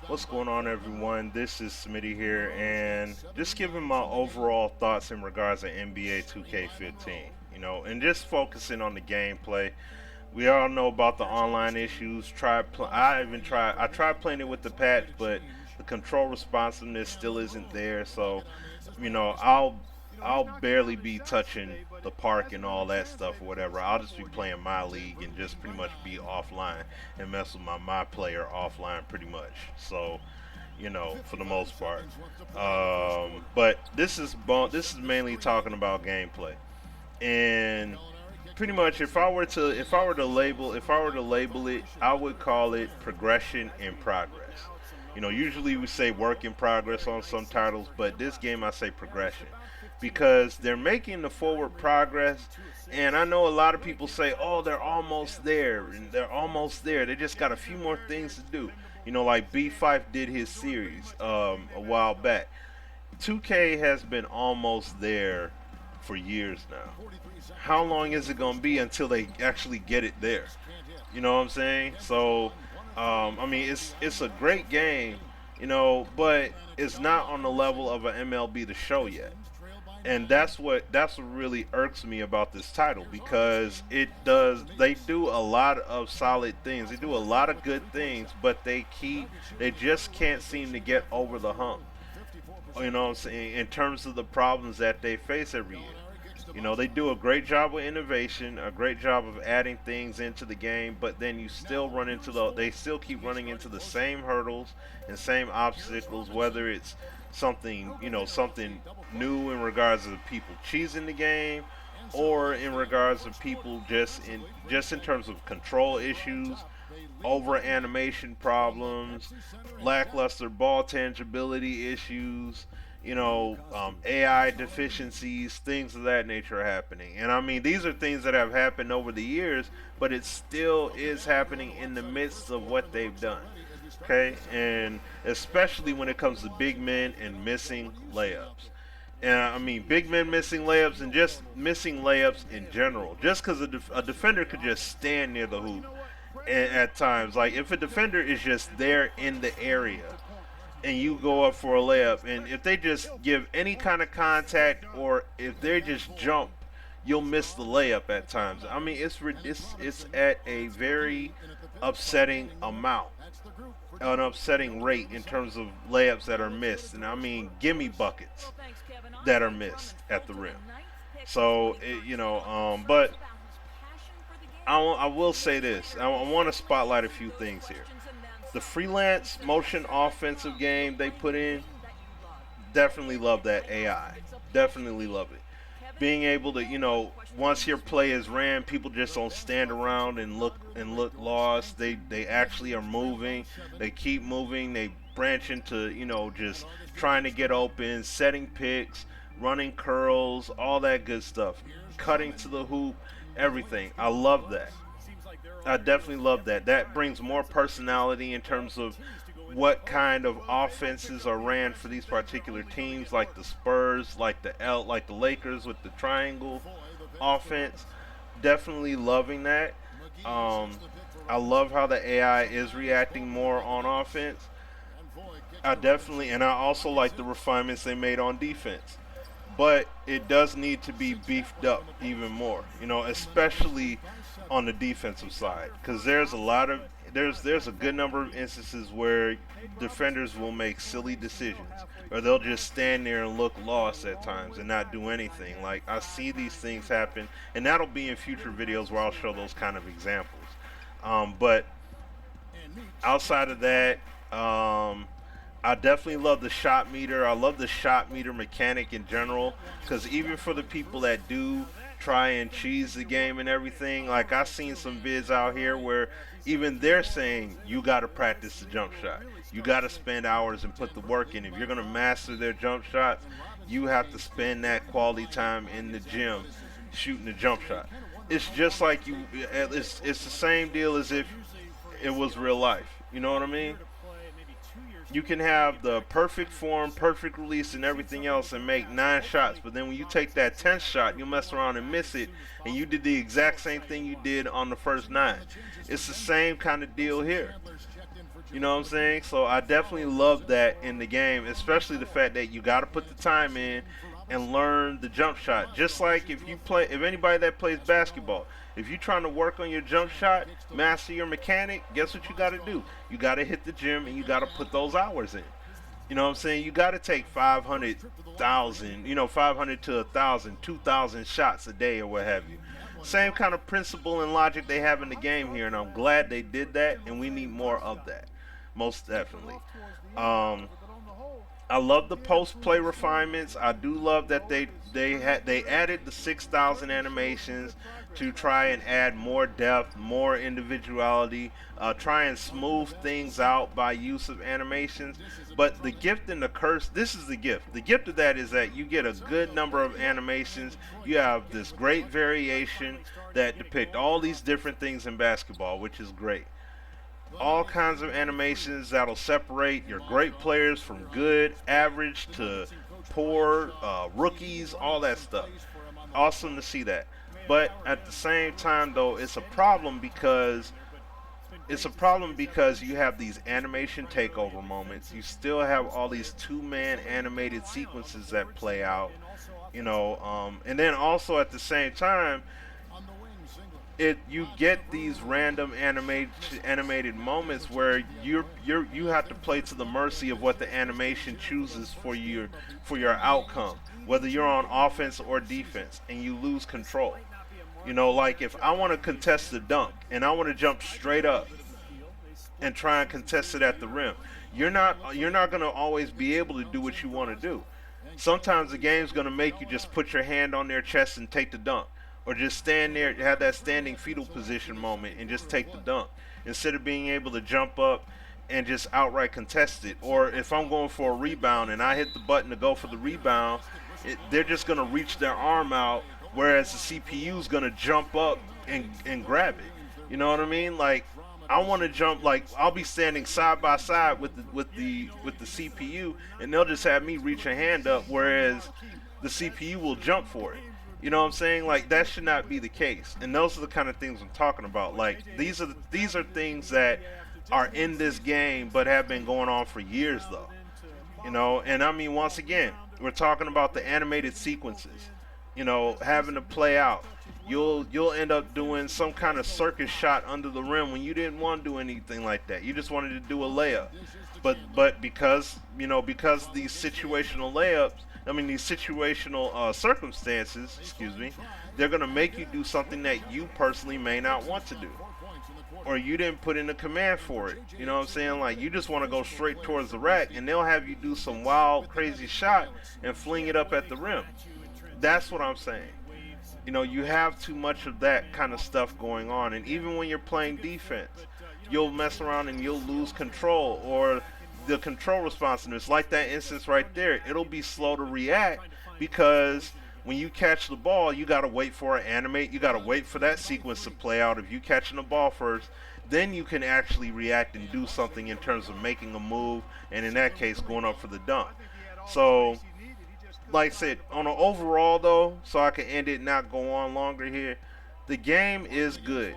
What's going on, everyone? This is Smitty here, and just giving my overall thoughts in regards to NBA 2K15. And just focusing on the gameplay. We all know about the online issues. I tried playing it with the patch, but the control responsiveness still isn't there. So, I'll barely be touching the park and all that stuff or whatever. I'll just be playing my league and just pretty much be offline and mess with my player offline pretty much. So, for the most part. But this is mainly talking about gameplay. And pretty much if I were to label it, I would call it progression in progress. Usually we say work in progress on some titles, but this game I say progression because they're making the forward progress. And I know a lot of people say, "Oh, they're almost there," and they're almost there. They just got a few more things to do. Like B5 did his series a while back. 2K has been almost there for years now. How long is it gonna be until they actually get it there? You know what I'm saying? So, I mean, it's a great game, but it's not on the level of an MLB The Show yet. And that's what really irks me about this title because they do a lot of solid things. They do a lot of good things, but they just can't seem to get over the hump. You know what I'm saying? In terms of the problems that they face every year. They do a great job with innovation, a great job of adding things into the game, but then they still keep running into the same hurdles and same obstacles, whether it's something new in regards to people cheesing the game, or in regards to people just in terms of control issues, over animation problems, lackluster ball tangibility issues, AI deficiencies, things of that nature are happening. And I mean, these are things that have happened over the years, but it still is happening in the midst of what they've done. Okay, and especially when it comes to big men and missing layups. And I mean, big men missing layups and just missing layups in general. Just because a defender could just stand near the hoop at times. Like, if a defender is just there in the area and you go up for a layup, and if they just give any kind of contact or if they just jump, you'll miss the layup at times. I mean, it's at a very upsetting amount, an upsetting rate in terms of layups that are missed, and I mean gimme buckets that are missed at the rim. So but I will say this: I want to spotlight a few things here. The freelance motion offensive game they put in, definitely love that AI. Definitely love it. Being able to, once your play is ran, people just don't stand around and look lost. They actually are moving. They keep moving. They branch into, just trying to get open, setting picks, running curls, all that good stuff. Cutting to the hoop, everything. I love that. I definitely love that. That brings more personality in terms of what kind of offenses are ran for these particular teams, like the Spurs, like the Lakers with the triangle offense. Definitely loving that. Um, I love how the AI is reacting more on offense. And I also like the refinements they made on defense. But it does need to be beefed up even more, especially on the defensive side, because there's a good number of instances where defenders will make silly decisions, or they'll just stand there and look lost at times and not do anything. Like, I see these things happen, and that'll be in future videos where I'll show those kind of examples. But outside of that, I definitely love the shot meter. I love the shot meter mechanic in general, because even for the people that do try and cheese the game and everything, like, I've seen some vids out here where even they're saying you got to practice the jump shot. You got to spend hours and put the work in. If you're going to master their jump shots, you have to spend that quality time in the gym shooting the jump shot. It's just like it's the same deal as if it was real life. You know what I mean? You can have the perfect form, perfect release, and everything else, and make 9 shots. But then when you take that 10th shot, you mess around and miss it, and you did the exact same thing you did on the first 9. It's the same kind of deal here. You know what I'm saying? So I definitely love that in the game, especially the fact that you got to put the time in and learn the jump shot. Just like if anybody that plays basketball, if you're trying to work on your jump shot, master your mechanic, guess what you got to do? You got to hit the gym and you got to put those hours in. You know what I'm saying? You got to take 500,000, 500 to 1,000, 2,000 shots a day or what have you. Same kind of principle and logic they have in the game here, and I'm glad they did that, and we need more of that, most definitely. Um, I love the post play refinements. I do love that they added the 6,000 animations to try and add more depth, more individuality, try and smooth things out by use of animations. But the gift and the curse, this is the gift. The gift of that is that you get a good number of animations. You have this great variation that depict all these different things in basketball, which is great. All kinds of animations that'll separate your great players from good, average to poor, rookies, all that stuff. Awesome to see that. But at the same time, though, it's a problem because you have these animation takeover moments. You still have all these two-man animated sequences that play out, and then also at the same time, you get these random animated moments where you have to play to the mercy of what the animation chooses for your outcome, whether you're on offense or defense, and you lose control. Like if I want to contest the dunk and I want to jump straight up and try and contest it at the rim, you're not going to always be able to do what you want to do. Sometimes the game's going to make you just put your hand on their chest and take the dunk, or just stand there, have that standing fetal position moment and just take the dunk instead of being able to jump up and just outright contest it. Or if I'm going for a rebound and I hit the button to go for the rebound, they're just going to reach their arm out, whereas the CPU is going to jump up and grab it. You know what I mean? Like, I want to jump, like I'll be standing side by side with the CPU, and they'll just have me reach a hand up, whereas the CPU will jump for it. You know what I'm saying? Like, that should not be the case. And those are the kind of things I'm talking about. Like, these are things that are in this game but have been going on for years, though. And I mean, once again, we're talking about the animated sequences, having to play out. You'll end up doing some kind of circus shot under the rim when you didn't want to do anything like that. You just wanted to do a layup. But because these situational layups, these situational circumstances, excuse me, they're going to make you do something that you personally may not want to do. Or you didn't put in a command for it. You know what I'm saying? Like, you just want to go straight towards the rack, and they'll have you do some wild, crazy shot and fling it up at the rim. That's what I'm saying. You have too much of that kind of stuff going on. And even when you're playing defense, you'll mess around and you'll lose control, or the control responsiveness, like that instance right there. It'll be slow to react because when you catch the ball, you got to wait for it animate. You got to wait for that sequence to play out. If you catching the ball first, then you can actually react and do something in terms of making a move, and in that case, going up for the dunk. So, like I said, on an overall though, so I can end it and not go on longer here, the game is good,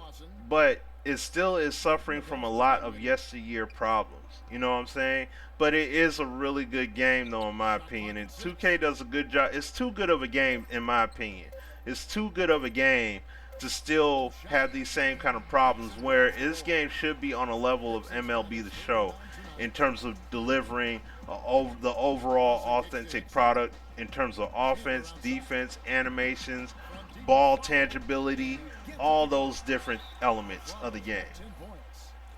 but it still is suffering from a lot of yesteryear problems. You know what I'm saying? But it is a really good game though, in my opinion. And 2K does a good job. It's too good of a game, in my opinion. It's too good of a game to still have these same kind of problems, where this game should be on a level of MLB The Show in terms of delivering the overall authentic product in terms of offense, defense, animations, ball tangibility, all those different elements of the game.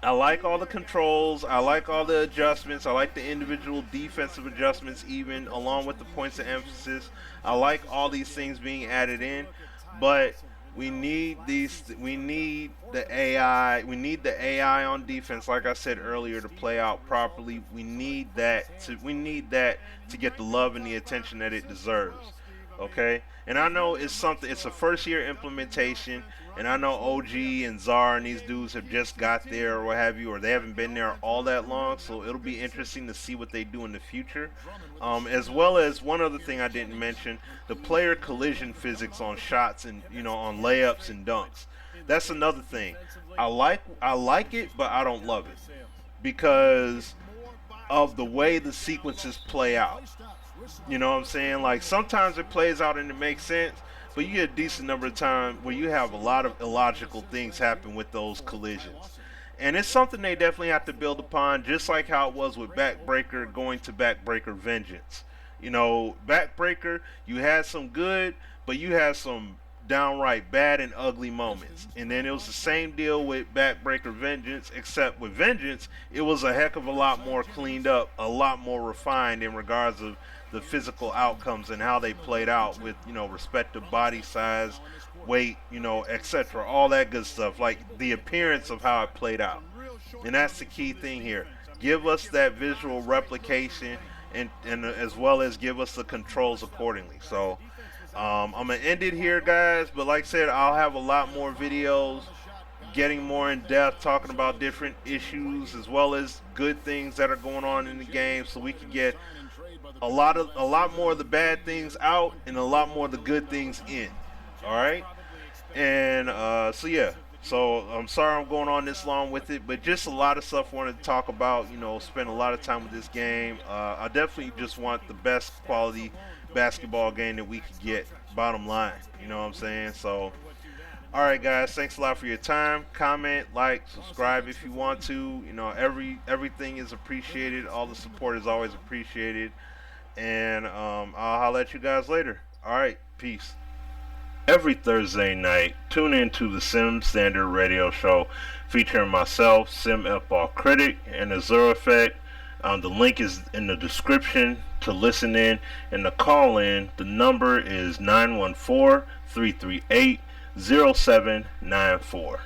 I like all the controls. I like all the adjustments. I like the individual defensive adjustments, even along with the points of emphasis. I like all these things being added in, but we need these. We need the AI. We need the AI on defense, like I said earlier, to play out properly. We need that to. We need that to get the love and the attention that it deserves. Okay, and I know it's something. It's a first-year implementation, and I know OG and Czar and these dudes have just got there or what have you, or they haven't been there all that long. So it'll be interesting to see what they do in the future. As well as one other thing I didn't mention, the player collision physics on shots and on layups and dunks. That's another thing. I like it, but I don't love it. because of the way the sequences play out. You know what I'm saying? Like sometimes it plays out and it makes sense, but you get a decent number of times where you have a lot of illogical things happen with those collisions. And it's something they definitely have to build upon, just like how it was with Backbreaker going to Backbreaker Vengeance. You know, Backbreaker, you had some good, but you had some downright bad and ugly moments. And then it was the same deal with Backbreaker Vengeance, except with Vengeance, it was a heck of a lot more cleaned up, a lot more refined in regards of the physical outcomes and how they played out with, you know, respective body size, weight, you know, etc. All that good stuff, like the appearance of how it played out. And that's the key thing here. Give us that visual replication and as well as give us the controls accordingly. So I'm going to end it here, guys. But like I said, I'll have a lot more videos getting more in depth, talking about different issues as well as good things that are going on in the game, so we can get a lot more of the bad things out and a lot more of the good things in. All right, and so yeah. So I'm sorry I'm going on this long with it, but just a lot of stuff I wanted to talk about. You know, spend a lot of time with this game. I definitely just want the best quality basketball game that we could get. Bottom line, you know what I'm saying? So, all right, guys, thanks a lot for your time. Comment, like, subscribe if you want to. You know, everything is appreciated. All the support is always appreciated. And I'll holler at you guys later. All right, peace. Every Thursday night, tune in to the Sim Standard Radio Show featuring myself, Sim F-Ball Critic, and the Zero Effect. The link is in the description to listen in and to call in. The number is 914-338-0794.